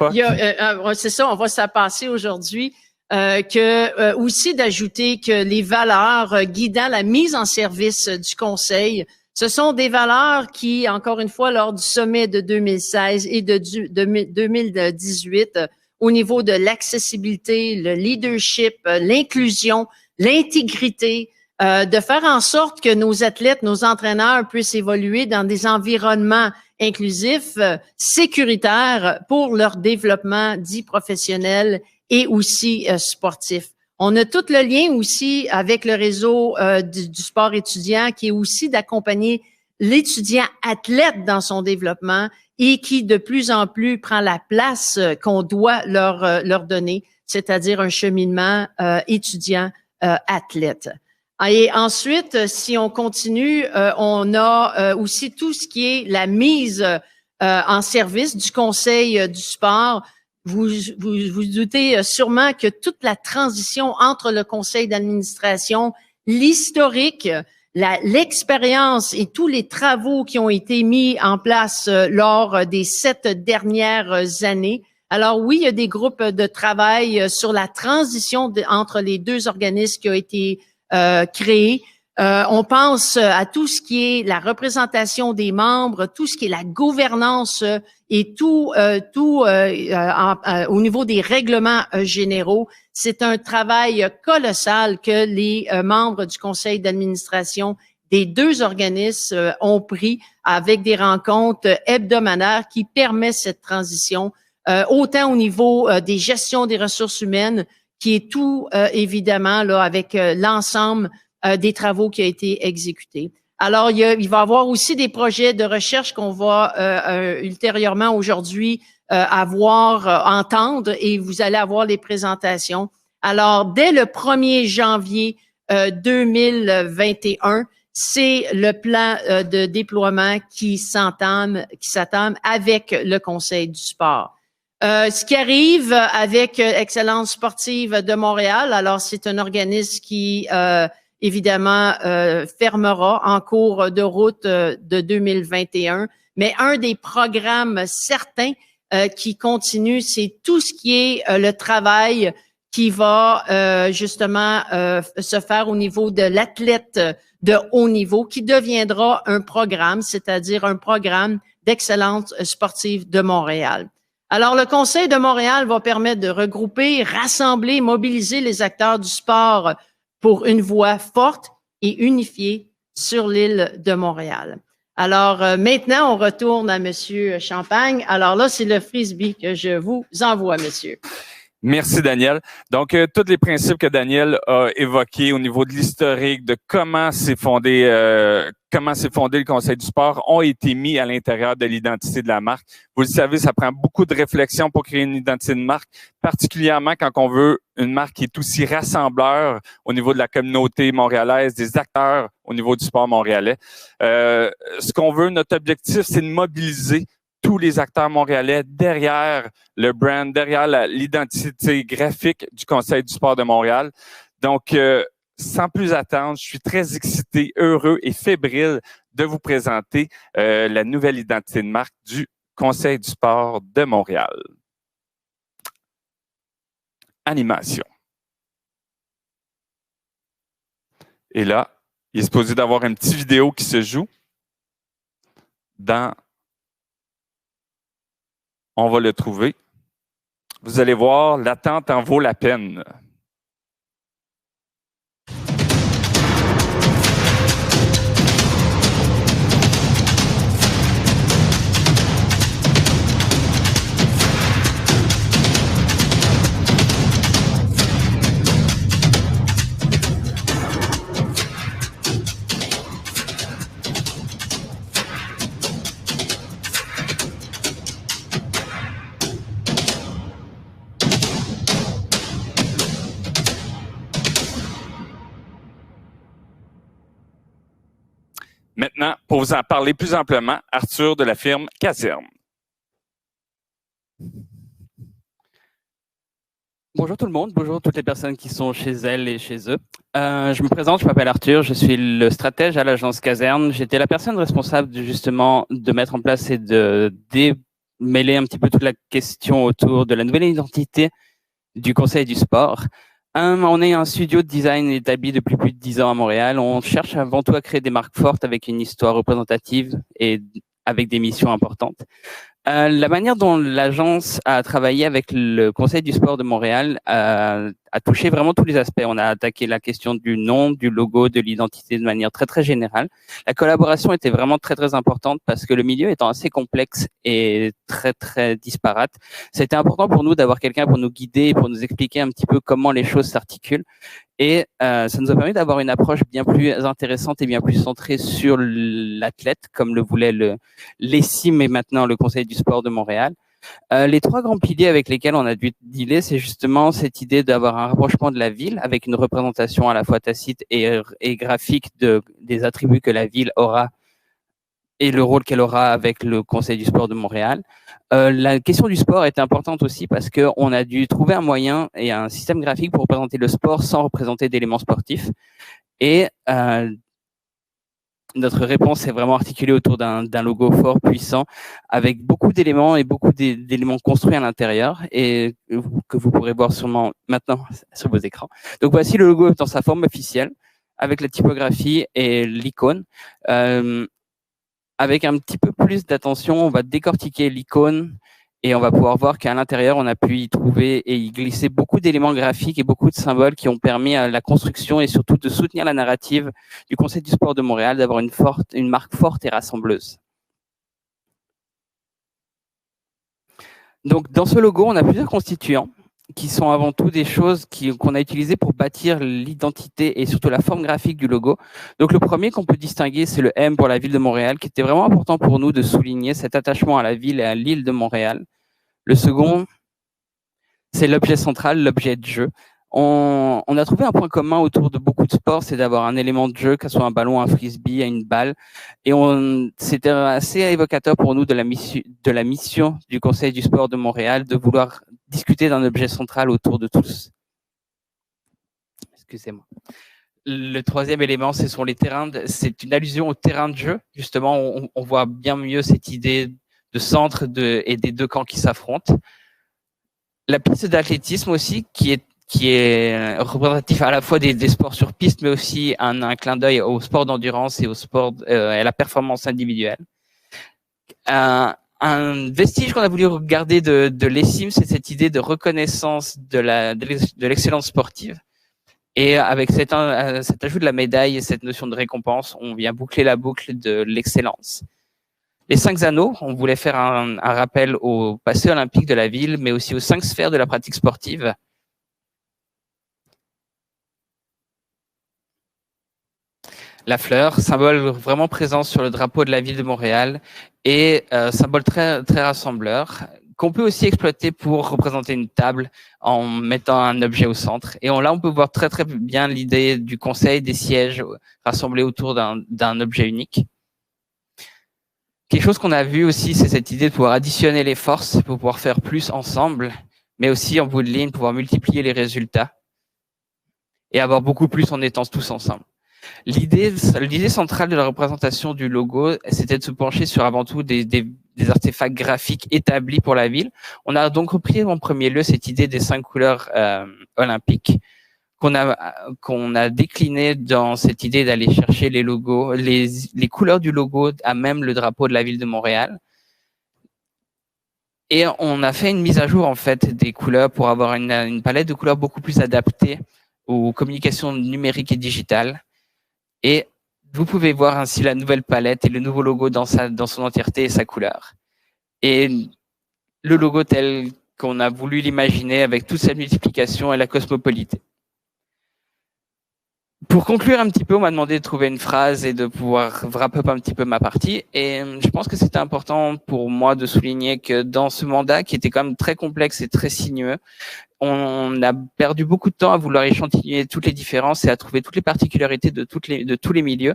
c'est ça, on va s'en passer aujourd'hui. Aussi d'ajouter que les valeurs guidant la mise en service du Conseil, ce sont des valeurs qui, encore une fois, lors du sommet de 2016 et de 2018, au niveau de l'accessibilité, le leadership, l'inclusion, l'intégrité, de faire en sorte que nos athlètes, nos entraîneurs puissent évoluer dans des environnements inclusifs, sécuritaires pour leur développement dit professionnel et aussi sportif. On a tout le lien aussi avec le réseau du sport étudiant qui est aussi d'accompagner l'étudiant athlète dans son développement et qui de plus en plus prend la place qu'on doit leur donner, c'est-à-dire un cheminement étudiant athlète. Et ensuite, si on continue, on a aussi tout ce qui est la mise en service du Conseil du sport. Vous doutez sûrement que toute la transition entre le conseil d'administration, l'historique, l'expérience et tous les travaux qui ont été mis en place lors des 7 dernières années. Alors oui, il y a des groupes de travail sur la transition entre les deux organismes qui ont été créés. On pense à tout ce qui est la représentation des membres, tout ce qui est la gouvernance et tout au niveau des règlements généraux. C'est un travail colossal que les membres du conseil d'administration des deux organismes ont pris avec des rencontres hebdomadaires qui permettent cette transition, autant au niveau des gestions des ressources humaines, qui est tout évidemment là avec l'ensemble des travaux qui ont été exécutés. Alors, il va y avoir aussi des projets de recherche qu'on va ultérieurement aujourd'hui entendre et vous allez avoir les présentations. Alors, dès le 1er janvier 2021, c'est le plan de déploiement qui s'entame avec le Conseil du sport. Ce qui arrive avec Excellence sportive de Montréal, alors c'est un organisme qui évidemment fermera en cours de route de 2021, mais un des programmes certains qui continue, c'est tout ce qui est le travail qui va justement se faire au niveau de l'athlète de haut niveau, qui deviendra un programme, c'est-à-dire un programme d'excellence sportive de Montréal. Alors, le Conseil de Montréal va permettre de regrouper, rassembler, mobiliser les acteurs du sport pour une voix forte et unifiée sur l'île de Montréal. Alors, maintenant, on retourne à Monsieur Champagne. Alors là, c'est le frisbee que je vous envoie, monsieur. Merci, Daniel. Donc, tous les principes que Daniel a évoqués au niveau de l'historique, de comment s'est fondé le Conseil du sport, ont été mis à l'intérieur de l'identité de la marque. Vous le savez, ça prend beaucoup de réflexion pour créer une identité de marque, particulièrement quand on veut une marque qui est aussi rassembleur au niveau de la communauté montréalaise, des acteurs au niveau du sport montréalais. Ce qu'on veut, notre objectif, c'est de mobiliser tous les acteurs montréalais derrière le brand, derrière l'identité graphique du Conseil du sport de Montréal. Donc, sans plus attendre, je suis très excité, heureux et fébrile de vous présenter la nouvelle identité de marque du Conseil du sport de Montréal. Animation. Et là, il est supposé d'avoir une petite vidéo qui se joue dans... On va le trouver. Vous allez voir, l'attente en vaut la peine. Maintenant, pour vous en parler plus amplement, Arthur de la firme Caserne. Bonjour tout le monde, bonjour toutes les personnes qui sont chez elles et chez eux. Je me présente, je m'appelle Arthur, je suis le stratège à l'agence Caserne. J'étais la personne responsable de mettre en place et de démêler un petit peu toute la question autour de la nouvelle identité du Conseil du sport. On est un studio de design établi depuis plus de 10 ans à Montréal. On cherche avant tout à créer des marques fortes avec une histoire représentative et avec des missions importantes. La manière dont l'agence a travaillé avec le Conseil du sport de Montréal a touché vraiment tous les aspects. On a attaqué la question du nom, du logo, de l'identité de manière très, très générale. La collaboration était vraiment très, très importante parce que le milieu étant assez complexe et très, très disparate, c'était important pour nous d'avoir quelqu'un pour nous guider et pour nous expliquer un petit peu comment les choses s'articulent. Et ça nous a permis d'avoir une approche bien plus intéressante et bien plus centrée sur l'athlète, comme le voulait l'ESIM et maintenant le Conseil du sport de Montréal. Les trois grands piliers avec lesquels on a dû dealer, c'est justement cette idée d'avoir un rapprochement de la ville avec une représentation à la fois tacite et graphique des attributs que la ville aura et le rôle qu'elle aura avec le Conseil du sport de Montréal. La question du sport est importante aussi parce qu'on a dû trouver un moyen et un système graphique pour représenter le sport sans représenter d'éléments sportifs. Et notre réponse est vraiment articulée autour d'un logo fort, puissant, avec beaucoup d'éléments et beaucoup d'éléments construits à l'intérieur et que vous pourrez voir sûrement maintenant sur vos écrans. Donc voici le logo dans sa forme officielle avec la typographie et l'icône. Avec un petit peu plus d'attention, on va décortiquer l'icône et on va pouvoir voir qu'à l'intérieur, on a pu y trouver et y glisser beaucoup d'éléments graphiques et beaucoup de symboles qui ont permis à la construction et surtout de soutenir la narrative du Conseil du sport de Montréal, d'avoir une marque forte et rassembleuse. Donc, dans ce logo, on a plusieurs constituants qui sont avant tout des choses qu'on a utilisées pour bâtir l'identité et surtout la forme graphique du logo. Donc, le premier qu'on peut distinguer, c'est le M pour la ville de Montréal, qui était vraiment important pour nous de souligner cet attachement à la ville et à l'île de Montréal. Le second, c'est l'objet central, l'objet de jeu. On a trouvé un point commun autour de beaucoup de sports, c'est d'avoir un élément de jeu, que ce soit un ballon, un frisbee, une balle. Et c'était assez évocateur pour nous de la mission du Conseil du sport de Montréal de vouloir discuter d'un objet central autour de tous. Excusez-moi. Le troisième élément, ce sont les terrains. C'est une allusion au terrain de jeu. Justement, on voit bien mieux cette idée de centre et des deux camps qui s'affrontent. La piste d'athlétisme aussi, qui est représentatif à la fois des sports sur piste, mais aussi un clin d'œil au sport d'endurance et au sport à la performance individuelle. Un vestige qu'on a voulu regarder de l'ESIM, c'est cette idée de reconnaissance de l'excellence sportive. Et avec cet ajout de la médaille et cette notion de récompense, on vient boucler la boucle de l'excellence. Les 5 anneaux, on voulait faire un rappel au passé olympique de la ville, mais aussi aux 5 sphères de la pratique sportive. La fleur, symbole vraiment présent sur le drapeau de la ville de Montréal et symbole très, très rassembleur, qu'on peut aussi exploiter pour représenter une table en mettant un objet au centre. Et là, on peut voir très, très bien l'idée du conseil des sièges rassemblés autour d'un objet unique. Quelque chose qu'on a vu aussi, c'est cette idée de pouvoir additionner les forces pour pouvoir faire plus ensemble, mais aussi en bout de ligne, pouvoir multiplier les résultats et avoir beaucoup plus en étant tous ensemble. L'idée centrale de la représentation du logo, c'était de se pencher sur avant tout des artefacts graphiques établis pour la ville. On a donc repris en premier lieu cette idée des 5 couleurs olympiques qu'on a décliné dans cette idée d'aller chercher les logos, les couleurs du logo à même le drapeau de la ville de Montréal. Et on a fait une mise à jour en fait des couleurs pour avoir une palette de couleurs beaucoup plus adaptée aux communications numériques et digitales. Et vous pouvez voir ainsi la nouvelle palette et le nouveau logo dans son entièreté et sa couleur. Et le logo tel qu'on a voulu l'imaginer avec toute sa multiplication et la cosmopolité. Pour conclure un petit peu, on m'a demandé de trouver une phrase et de pouvoir wrap up un petit peu ma partie. Et je pense que c'était important pour moi de souligner que dans ce mandat, qui était quand même très complexe et très sinueux, on a perdu beaucoup de temps à vouloir échantillonner toutes les différences et à trouver toutes les particularités de tous les milieux.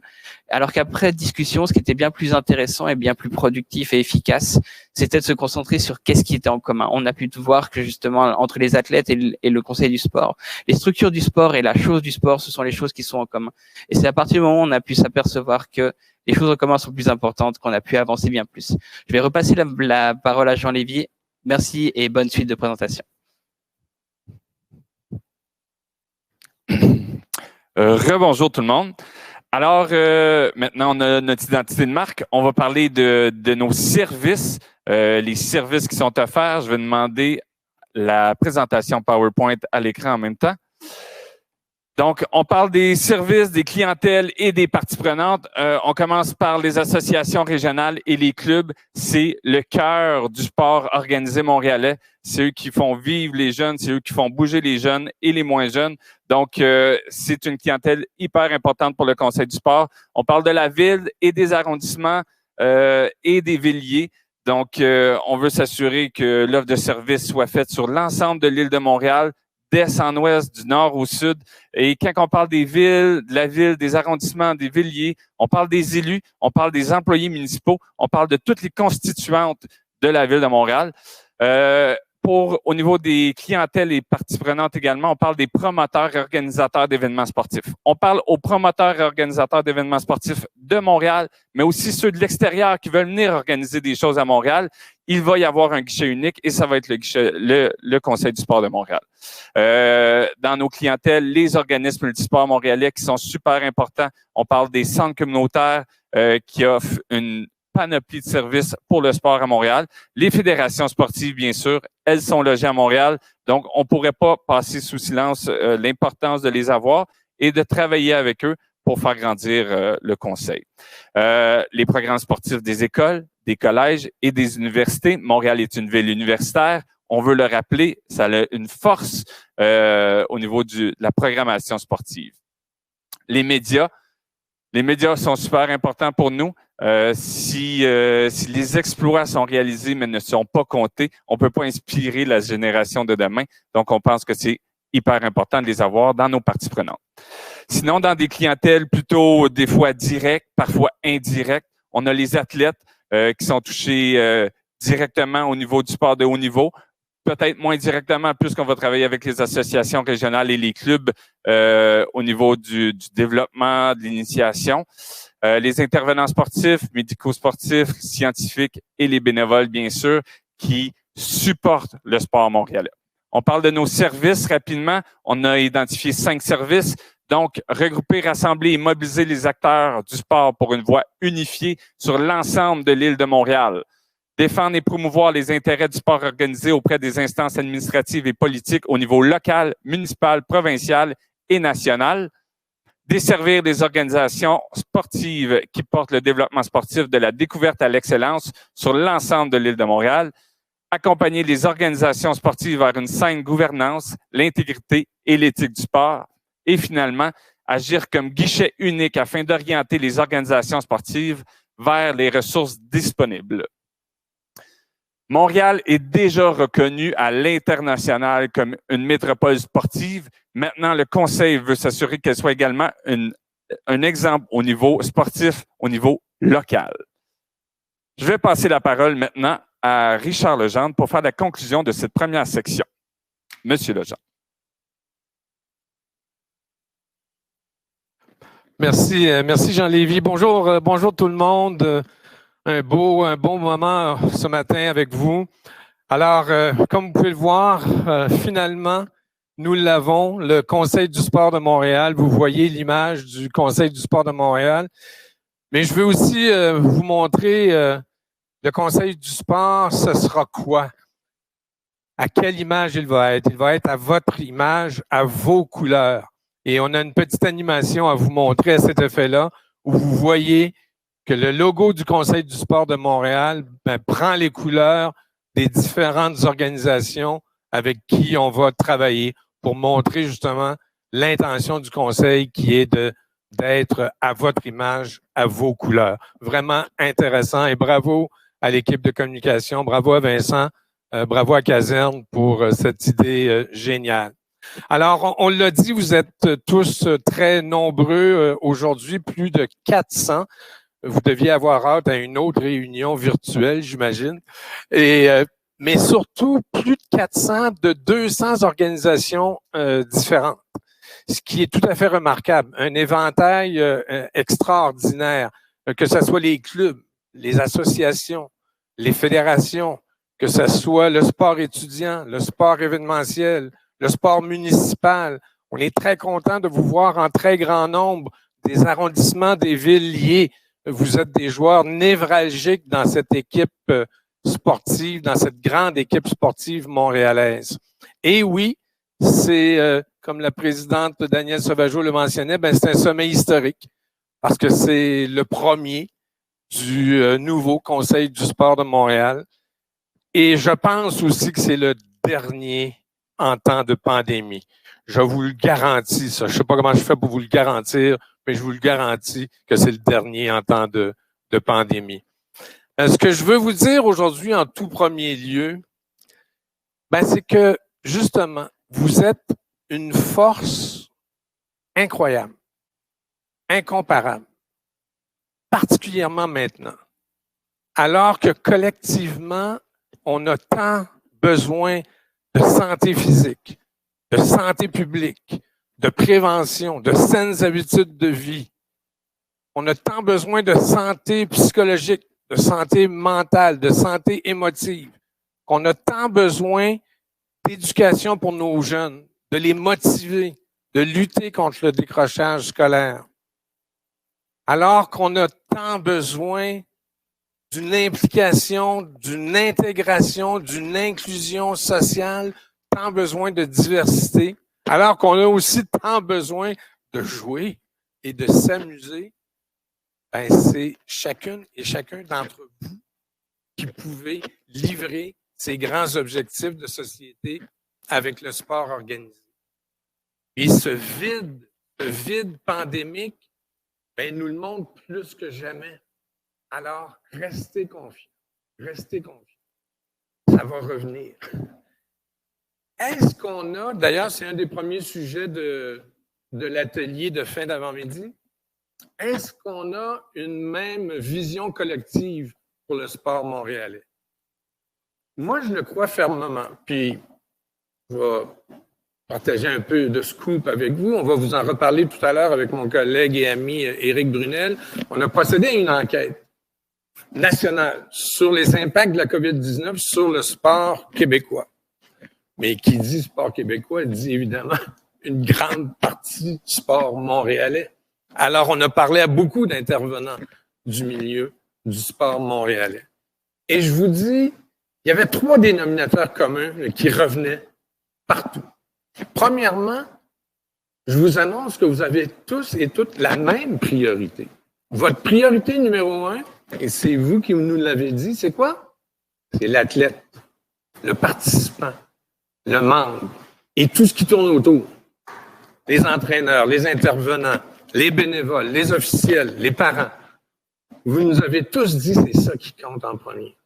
Alors qu'après discussion, ce qui était bien plus intéressant et bien plus productif et efficace, c'était de se concentrer sur qu'est-ce qui était en commun. On a pu voir que justement, entre les athlètes et le conseil du sport, les structures du sport et la chose du sport, ce sont les choses qui sont en commun. Et c'est à partir du moment où on a pu s'apercevoir que les choses en commun sont plus importantes, qu'on a pu avancer bien plus. Je vais repasser la parole à Jean Lévy. Merci et bonne suite de présentation. Rebonjour tout le monde. Alors, maintenant, on a notre identité de marque. On va parler de nos services, les services qui sont offerts. Je vais demander la présentation PowerPoint à l'écran en même temps. Donc, on parle des services, des clientèles et des parties prenantes. On commence par les associations régionales et les clubs. C'est le cœur du sport organisé montréalais. C'est eux qui font vivre les jeunes, c'est eux qui font bouger les jeunes et les moins jeunes. Donc, c'est une clientèle hyper importante pour le Conseil du sport. On parle de la ville et des arrondissements et des villiers. Donc, on veut s'assurer que l'offre de service soit faite sur l'ensemble de l'île de Montréal, d'est en ouest, du nord au sud. Et quand on parle des villes, de la ville, des arrondissements, des villiers, on parle des élus, on parle des employés municipaux, on parle de toutes les constituantes de la ville de Montréal. Au niveau des clientèles et parties prenantes également, on parle des promoteurs et organisateurs d'événements sportifs. On parle aux promoteurs et organisateurs d'événements sportifs de Montréal, mais aussi ceux de l'extérieur qui veulent venir organiser des choses à Montréal. Il va y avoir un guichet unique et ça va être le Conseil du sport de Montréal. Dans nos clientèles, les organismes multisports montréalais qui sont super importants. On parle des centres communautaires qui offrent une panoplie de services pour le sport à Montréal. Les fédérations sportives, bien sûr, elles sont logées à Montréal. Donc, on ne pourrait pas passer sous silence l'importance de les avoir et de travailler avec eux pour faire grandir le conseil. Les programmes sportifs des écoles, des collèges et des universités. Montréal est une ville universitaire. On veut le rappeler, ça a une force au niveau de la programmation sportive. Les médias sont super importants pour nous. Si les exploits sont réalisés mais ne sont pas comptés, on peut pas inspirer la génération de demain. Donc, on pense que c'est hyper important de les avoir dans nos parties prenantes. Sinon, dans des clientèles plutôt des fois directes, parfois indirectes, on a les athlètes qui sont touchés directement au niveau du sport de haut niveau, peut-être moins directement puisqu'on va travailler avec les associations régionales et les clubs au niveau du développement, de l'initiation. Les intervenants sportifs, médico-sportifs, scientifiques et les bénévoles, bien sûr, qui supportent le sport montréalais. On parle de nos services rapidement. On a identifié 5 services. Donc, regrouper, rassembler et mobiliser les acteurs du sport pour une voie unifiée sur l'ensemble de l'île de Montréal. Défendre et promouvoir les intérêts du sport organisé auprès des instances administratives et politiques au niveau local, municipal, provincial et national. Desservir des organisations sportives qui portent le développement sportif de la découverte à l'excellence sur l'ensemble de l'île de Montréal. Accompagner les organisations sportives vers une saine gouvernance, l'intégrité et l'éthique du sport. Et finalement, agir comme guichet unique afin d'orienter les organisations sportives vers les ressources disponibles. Montréal est déjà reconnu à l'international comme une métropole sportive. Maintenant, le Conseil veut s'assurer qu'elle soit également un exemple au niveau sportif, au niveau local. Je vais passer la parole maintenant à Richard Legendre pour faire la conclusion de cette première section. Monsieur Legendre. Merci Jean-Lévis. Bonjour tout le monde. Un bon moment ce matin avec vous. Alors, comme vous pouvez le voir, finalement, nous l'avons, le Conseil du sport de Montréal. Vous voyez l'image du Conseil du sport de Montréal. Mais je veux aussi vous montrer le Conseil du sport, ce sera quoi? À quelle image il va être? Il va être à votre image, à vos couleurs. Et on a une petite animation à vous montrer à cet effet-là, où vous voyez que le logo du Conseil du sport de Montréal prend les couleurs des différentes organisations avec qui on va travailler pour montrer justement l'intention du Conseil qui est d'être à votre image, à vos couleurs. Vraiment intéressant et bravo à l'équipe de communication, bravo à Vincent, bravo à Caserne pour cette idée géniale. Alors, on l'a dit, vous êtes tous très nombreux aujourd'hui, plus de 400. Vous deviez avoir hâte à une autre réunion virtuelle, j'imagine. Mais surtout, plus de 400 de 200 organisations différentes, ce qui est tout à fait remarquable. Un éventail extraordinaire, que ce soit les clubs, les associations, les fédérations, que ce soit le sport étudiant, le sport événementiel, le sport municipal. On est très content de vous voir en très grand nombre des arrondissements, des villes liées. Vous êtes des joueurs névralgiques dans cette équipe sportive, dans cette grande équipe sportive montréalaise. Et oui, c'est, comme la présidente Danielle Sauvageau le mentionnait, c'est un sommet historique parce que c'est le premier du nouveau Conseil du sport de Montréal. Et je pense aussi que c'est le dernier en temps de pandémie. Je vous le garantis, ça. Je ne sais pas comment je fais pour vous le garantir, mais je vous le garantis que c'est le dernier en temps de pandémie. Ce que je veux vous dire aujourd'hui en tout premier lieu, c'est que, justement, vous êtes une force incroyable, incomparable, particulièrement maintenant, alors que collectivement, on a tant besoin de santé physique, de santé publique, de prévention, de saines habitudes de vie. On a tant besoin de santé psychologique, de santé mentale, de santé émotive, qu'on a tant besoin d'éducation pour nos jeunes, de les motiver, de lutter contre le décrochage scolaire. Alors qu'on a tant besoin d'une implication, d'une intégration, d'une inclusion sociale, tant besoin de diversité, alors qu'on a aussi tant besoin de jouer et de s'amuser, c'est chacune et chacun d'entre vous qui pouvez livrer ces grands objectifs de société avec le sport organisé. Et ce vide pandémique, nous le montre plus que jamais. Alors, restez confiants. Restez confiants. Ça va revenir. Est-ce qu'on a, d'ailleurs, c'est un des premiers sujets de l'atelier de fin d'avant-midi, est-ce qu'on a une même vision collective pour le sport montréalais? Moi, je le crois fermement. Puis, je vais partager un peu de scoop avec vous. On va vous en reparler tout à l'heure avec mon collègue et ami Éric Brunel. On a procédé à une enquête nationale sur les impacts de la COVID-19 sur le sport québécois. Mais qui dit sport québécois dit évidemment une grande partie du sport montréalais. Alors, on a parlé à beaucoup d'intervenants du milieu du sport montréalais. Et je vous dis, il y avait 3 dénominateurs communs qui revenaient partout. Premièrement, je vous annonce que vous avez tous et toutes la même priorité. Votre priorité numéro 1, et c'est vous qui nous l'avez dit, c'est quoi? C'est l'athlète, le participant, le membre et tout ce qui tourne autour. Les entraîneurs, les intervenants, les bénévoles, les officiels, les parents. Vous nous avez tous dit c'est ça qui compte en premier.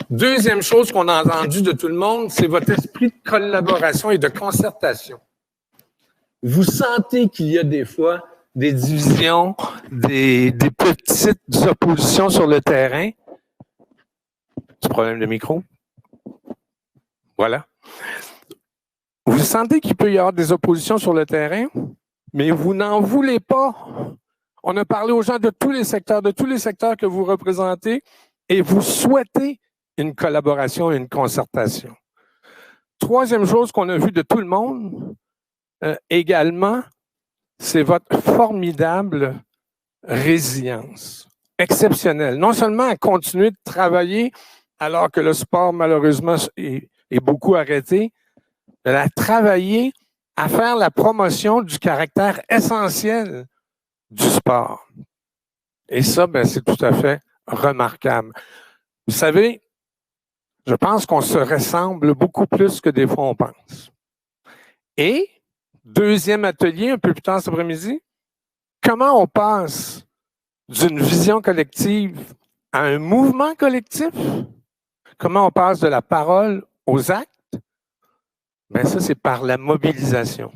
Deuxième chose qu'on a entendu de tout le monde, c'est votre esprit de collaboration et de concertation. Vous sentez qu'il y a des fois des divisions, des petites oppositions sur le terrain. Petit problème de micro. Voilà. Vous sentez qu'il peut y avoir des oppositions sur le terrain, mais vous n'en voulez pas. On a parlé aux gens de tous les secteurs que vous représentez, et vous souhaitez une collaboration et une concertation. Troisième chose qu'on a vue de tout le monde également, c'est votre formidable résilience, exceptionnelle. Non seulement à continuer de travailler alors que le sport, malheureusement, est beaucoup arrêté, mais à travailler à faire la promotion du caractère essentiel du sport. Et ça, ben, c'est tout à fait remarquable. Vous savez, je pense qu'on se ressemble beaucoup plus que des fois on pense. Et, deuxième atelier, un peu plus tard cet après-midi, comment on passe d'une vision collective à un mouvement collectif? Comment on passe de la parole aux actes? Bien, ça, c'est par la mobilisation.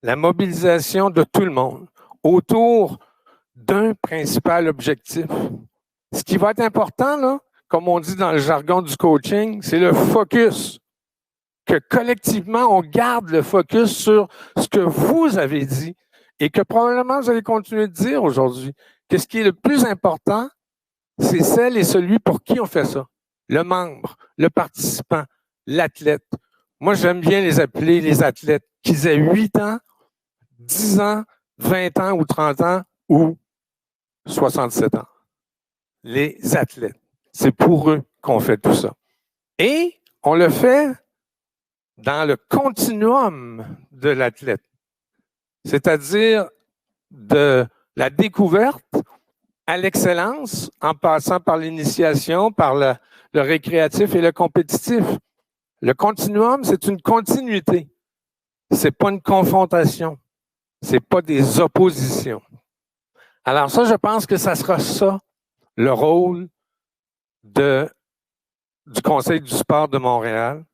La mobilisation de tout le monde autour d'un principal objectif. Ce qui va être important, là, comme on dit dans le jargon du coaching, c'est le focus. Que collectivement, on garde le focus sur ce que vous avez dit et que probablement vous allez continuer de dire aujourd'hui. Que ce qui est le plus important, c'est celle et celui pour qui on fait ça. Le membre, le participant, l'athlète. Moi, j'aime bien les appeler les athlètes, qu'ils aient 8 ans, 10 ans, 20 ans ou 30 ans ou 67 ans. Les athlètes. C'est pour eux qu'on fait tout ça. Et on le fait dans le continuum de l'athlète, c'est-à-dire de la découverte à l'excellence, en passant par l'initiation, par le récréatif et le compétitif. Le continuum, c'est une continuité. C'est pas une confrontation. C'est pas des oppositions. Alors ça, je pense que ça sera ça, le rôle du Conseil du sport de Montréal,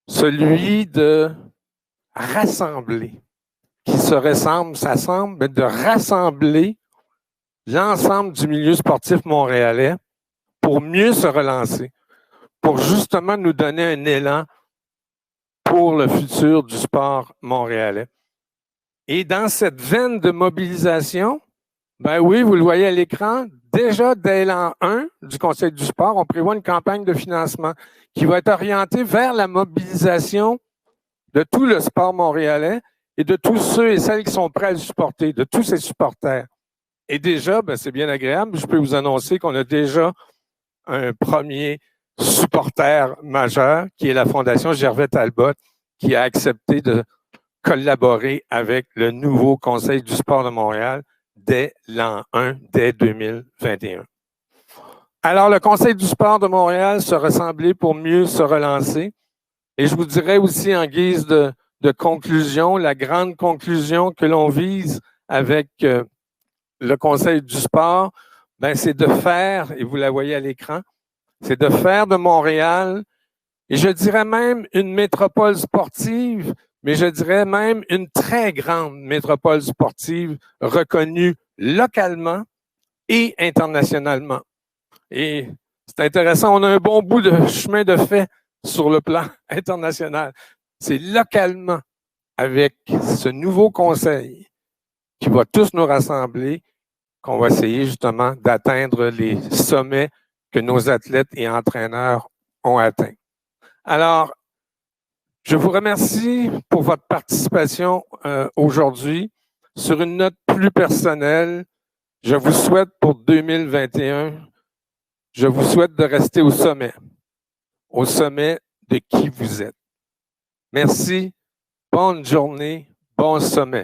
celui de rassembler, qui se ressemble, s'assemble, mais de rassembler l'ensemble du milieu sportif montréalais pour mieux se relancer, pour justement nous donner un élan pour le futur du sport montréalais. Et dans cette veine de mobilisation, ben oui, vous le voyez à l'écran, déjà dès l'an 1 du Conseil du sport, on prévoit une campagne de financement qui va être orientée vers la mobilisation de tout le sport montréalais et de tous ceux et celles qui sont prêts à le supporter, de tous ses supporters. Et déjà, ben c'est bien agréable, je peux vous annoncer qu'on a déjà un premier supporter majeur, qui est la Fondation Gervais Talbot, qui a accepté de collaborer avec le nouveau Conseil du sport de Montréal dès l'an 1, dès 2021. Alors, le Conseil du sport de Montréal se ressemblait pour mieux se relancer. Et je vous dirais aussi en guise de conclusion, la grande conclusion que l'on vise avec le Conseil du sport, ben, c'est de faire, et vous la voyez à l'écran, c'est de faire de Montréal, et je dirais même une métropole sportive, mais je dirais même une très grande métropole sportive reconnue localement et internationalement. Et c'est intéressant, on a un bon bout de chemin de fait sur le plan international. C'est localement, avec ce nouveau conseil qui va tous nous rassembler, qu'on va essayer justement d'atteindre les sommets que nos athlètes et entraîneurs ont atteints. Alors, je vous remercie pour votre participation aujourd'hui. Sur une note plus personnelle, je vous souhaite pour 2021, je vous souhaite de rester au sommet de qui vous êtes. Merci, bonne journée, bon sommet.